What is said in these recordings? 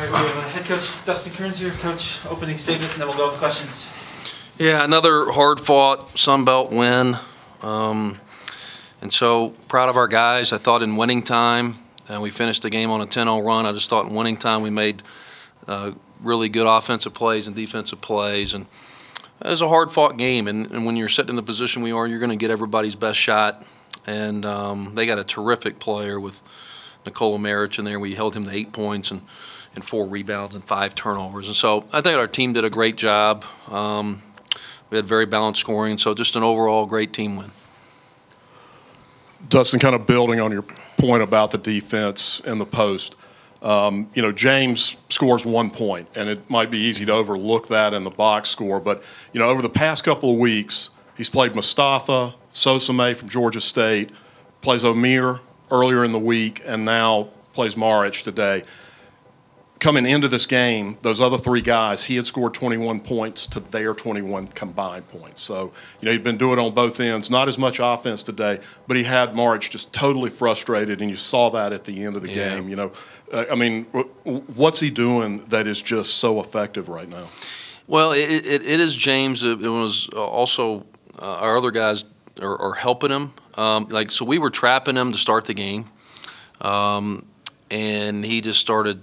All right, we have head coach Dustin Kerns here. Coach, opening statement, and then we'll go with questions. Yeah, another hard-fought Sun Belt win. And so proud of our guys. I thought in winning time, and we finished the game on a 10-0 run. I just thought in winning time we made really good offensive plays and defensive plays. And it was a hard-fought game. And when you're sitting in the position we are, you're going to get everybody's best shot. And they got a terrific player with Nikola Maric in there. We held him to 8 points and 4 rebounds and 5 turnovers. And so I think our team did a great job. We had very balanced scoring, so just an overall great team win. Dustin, kind of building on your point about the defense and the post, you know, James scores 1 point, and it might be easy to overlook that in the box score. But, you know, over the past couple of weeks, he's played Mustafa, Sosame from Georgia State, plays Omir earlier in the week, and now plays Maric today. Coming into this game, those other 3 guys, he had scored 21 points to their 21 combined points. So, you know, he'd been doing it on both ends. Not as much offense today, but he had Maric just totally frustrated, and you saw that at the end of the game. You know, I mean, what's he doing that is just so effective right now? Well, it is James. It was also our other guys are helping him. So we were trapping him to start the game, and he just started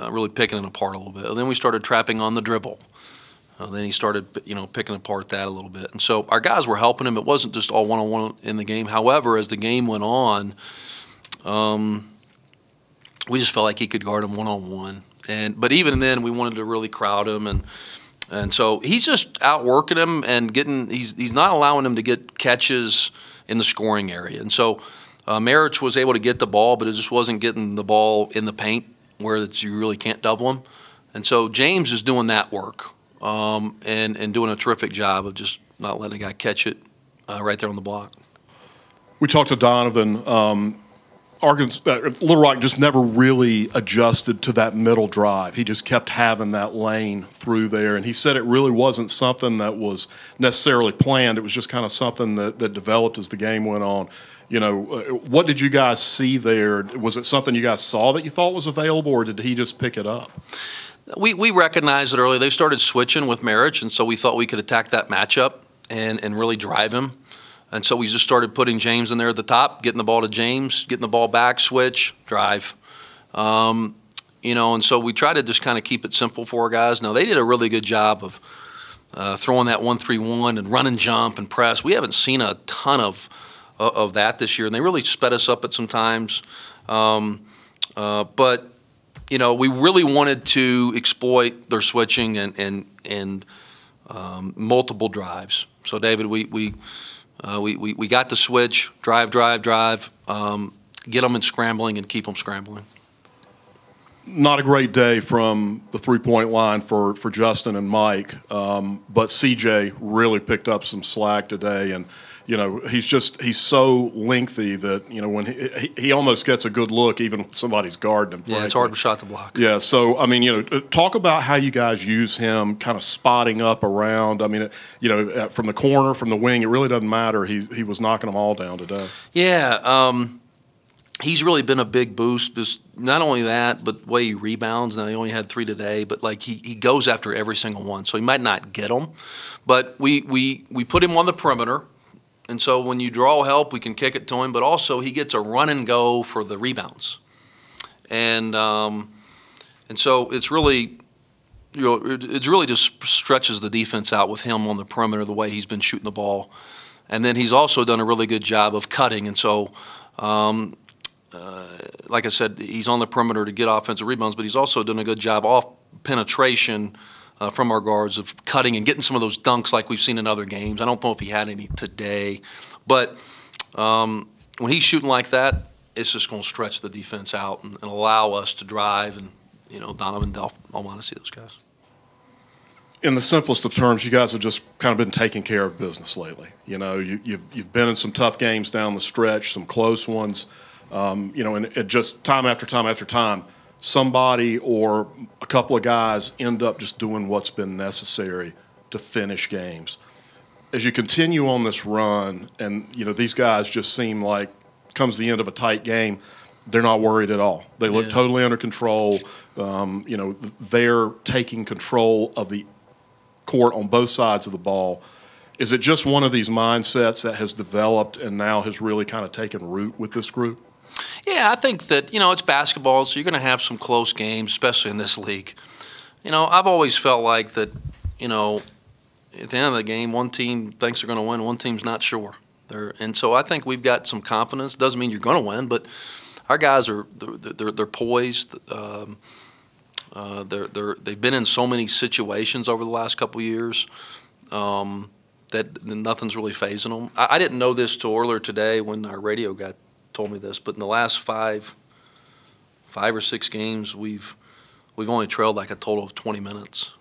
really picking it apart a little bit. And then we started trapping on the dribble. Then he started, you know, picking apart that a little bit. And so our guys were helping him. It wasn't just all one-on-one in the game. However, as the game went on, we just felt like he could guard him one-on-one. But even then, we wanted to really crowd him, and so he's just outworking him and getting. He's not allowing him to get catches in the scoring area. And so Maric was able to get the ball, but it just wasn't getting the ball in the paint where you really can't double him. And so James is doing that work and doing a terrific job of just not letting a guy catch it right there on the block. We talked to Donovan. Little Rock just never really adjusted to that middle drive. He just kept having that lane through there, and he said it really wasn't something that was necessarily planned. It was just kind of something that developed as the game went on. You know, what did you guys see there? Was it something you guys saw that you thought was available, or did he just pick it up? We recognized it early. They started switching with Maric, and so we thought we could attack that matchup and really drive him. And so we just started putting James in there at the top, getting the ball to James, getting the ball back, switch, drive. You know, and so we try to just kind of keep it simple for our guys. Now, they did a really good job of throwing that 1-3-1 and run and jump and press. We haven't seen a ton of that this year, and they really sped us up at some times. But, you know, we really wanted to exploit their switching and multiple drives. So, David, we got the switch, drive, get them in scrambling and keep them scrambling. Not a great day from the three-point line for Justin and Mike, but CJ really picked up some slack today, and you know he's so lengthy that you know when he almost gets a good look even when somebody's guarding him. Yeah, it's hard to shot the block. Yeah, so I mean you know talk about how you guys use him, kind of spotting up around. I mean you know from the corner, from the wing, it really doesn't matter. He was knocking them all down today. Yeah. He's really been a big boost. Just not only that, but the way he rebounds. Now, he only had 3 today, but like he goes after every single one. So he might not get them, but we put him on the perimeter, and so when you draw help, we can kick it to him. But also he gets a run and go for the rebounds, and so it's really, you know, it really just stretches the defense out with him on the perimeter the way he's been shooting the ball, and then he's also done a really good job of cutting, and so. Like I said, he's on the perimeter to get offensive rebounds, but he's also done a good job off penetration from our guards of cutting and getting some of those dunks like we've seen in other games. I don't know if he had any today, but when he's shooting like that, it's just going to stretch the defense out and allow us to drive. And you know, Donovan, Delph, I want to see those guys. In the simplest of terms, you guys have just kind of been taking care of business lately. You know, you've been in some tough games down the stretch, some close ones. You know, and it just time after time after time, somebody or a couple of guys end up just doing what's been necessary to finish games. As you continue on this run, and you know these guys just seem like comes the end of a tight game, they're not worried at all. They look Yeah. totally under control. You know, they're taking control of the court on both sides of the ball. Is it just one of these mindsets that has developed and now has really kind of taken root with this group? Yeah, I think that, you know, it's basketball, so you're going to have some close games, especially in this league. You know, I've always felt like that, you know, at the end of the game, one team thinks they're going to win, one team's not sure. And so I think we've got some confidence. Doesn't mean you're going to win, but our guys they're poised. They've been in so many situations over the last couple of years that nothing's really phasing them. I didn't know this till earlier today when our radio guy told me this, but in the last five or six games, we've only trailed like a total of 20 minutes.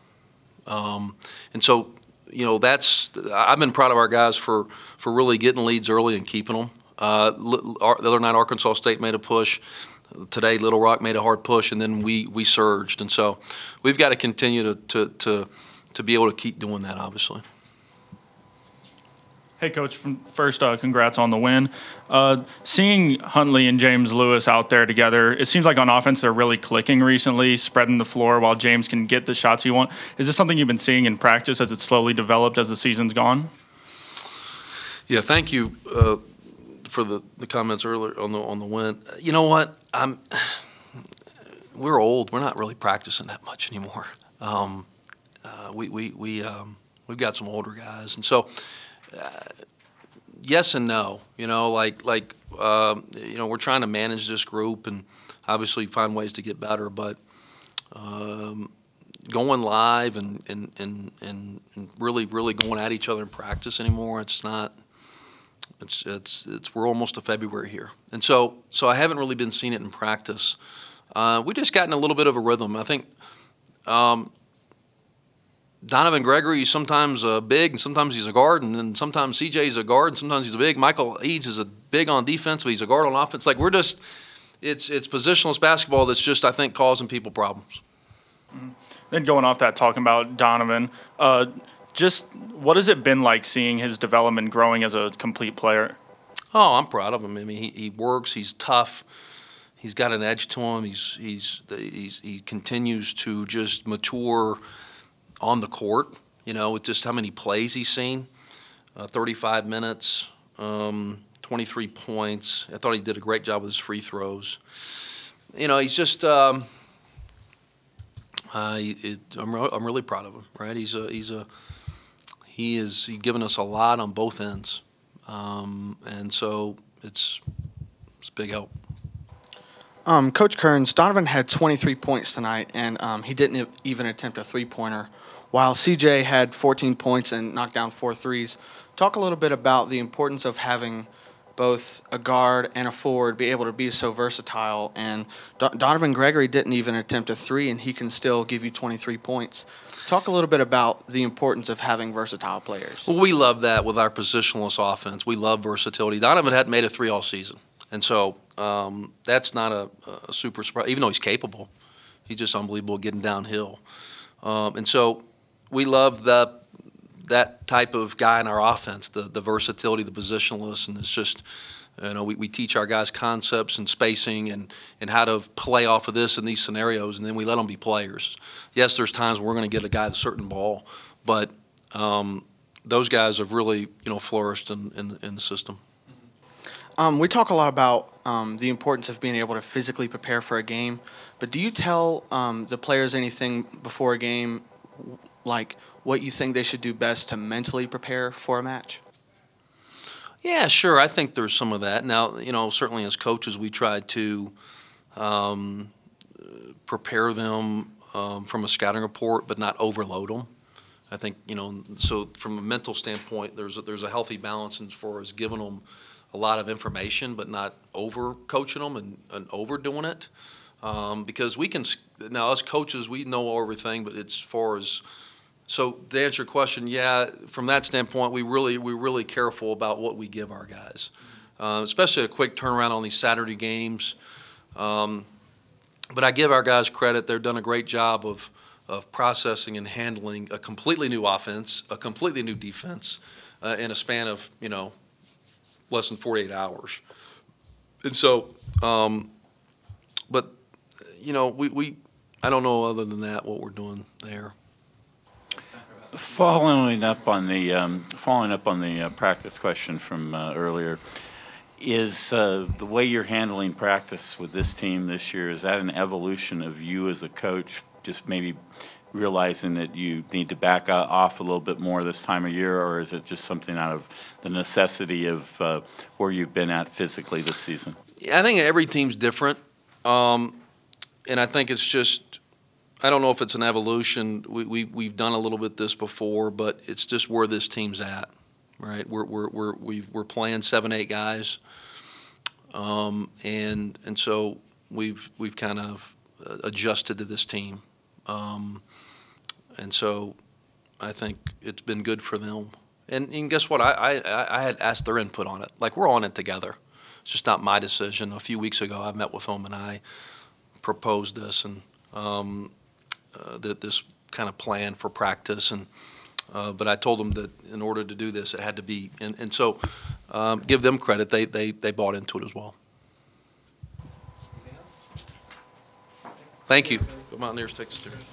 And so, you know, I've been proud of our guys for really getting leads early and keeping them. The other night, Arkansas State made a push. Today, Little Rock made a hard push, and then we surged. And so we've got to continue to be able to keep doing that, obviously. Hey, Coach, first, congrats on the win. Seeing Huntley and James Lewis out there together, it seems like on offense they're really clicking recently, spreading the floor while James can get the shots he wants. Is this something you've been seeing in practice as it's slowly developed as the season's gone? Yeah, thank you for the comments earlier on the win. You know what? We're old. We're not really practicing that much anymore. We've got some older guys, and so. Yes and no. You know, you know, we're trying to manage this group and obviously find ways to get better. But going live and really going at each other in practice anymore, it's not. We're almost to February here, and so I haven't really been seeing it in practice. We just gotten a little bit of a rhythm. I think. Donovan Gregory is sometimes big, and sometimes he's a guard, and then sometimes CJ's a guard, and sometimes he's a big. Michael Eads is a big on defense, but he's a guard on offense. Like it's positionless basketball that's just, I think, causing people problems. Mm-hmm. Then going off that, talking about Donovan, just what has it been like seeing his development growing as a complete player? Oh, I'm proud of him. I mean, he works. He's tough. He's got an edge to him. He continues to just mature on the court, you know, with just how many plays he's seen, 35 minutes, 23 points. I thought he did a great job with his free throws. You know, he's just I'm really proud of him, right? He's given us a lot on both ends, and so it's big help. Coach Kerns, Donovan had 23 points tonight, and he didn't even attempt a three-pointer, while CJ had 14 points and knocked down 4 threes. Talk a little bit about the importance of having both a guard and a forward be able to be so versatile. And Donovan Gregory didn't even attempt a three, and he can still give you 23 points. Talk a little bit about the importance of having versatile players. Well, we love that with our positionless offense. We love versatility. Donovan hadn't made a three all season, and so that's not a super surprise. Even though he's capable, he's just unbelievable getting downhill. And so we love that type of guy in our offense, the versatility, the positionless, and it's just, you know, we teach our guys concepts and spacing and how to play off of this in these scenarios, and then we let them be players. Yes, there's times where we're going to get a guy a certain ball, but those guys have really, you know, flourished in the system. We talk a lot about the importance of being able to physically prepare for a game, but do you tell the players anything before a game, like what you think they should do best to mentally prepare for a match? Yeah, sure. I think there's some of that. Now, you know, certainly as coaches, we try to prepare them from a scouting report, but not overload them. I think, you know, so from a mental standpoint, there's a healthy balance as far as giving them a lot of information, but not over coaching them and overdoing it. Because we can, now as coaches, we know everything, but it's as far as, so to answer your question, yeah, from that standpoint, we're really careful about what we give our guys, especially a quick turnaround on these Saturday games. But I give our guys credit; they've done a great job of processing and handling a completely new offense, a completely new defense, in a span of, you know, less than 48 hours. And so But, you know, I don't know other than that what we're doing there. Following up on the practice question from earlier, is the way you're handling practice with this team this year, is that an evolution of you as a coach, just maybe realizing that you need to back off a little bit more this time of year, or is it just something out of the necessity of where you've been at physically this season? I think every team's different, and I think it's just, I don't know if it's an evolution. We've done a little bit this before, but it's just where this team's at, right? We're playing 7-8 guys, and so we've kind of adjusted to this team, and so I think it's been good for them. And guess what? I had asked their input on it. Like, we're on it together. It's just not my decision. A few weeks ago, I met with them and I proposed this and this kind of plan for practice. And but I told them that in order to do this, it had to be. And so give them credit. They bought into it as well. Thank you. Go Mountaineers, take the stairs.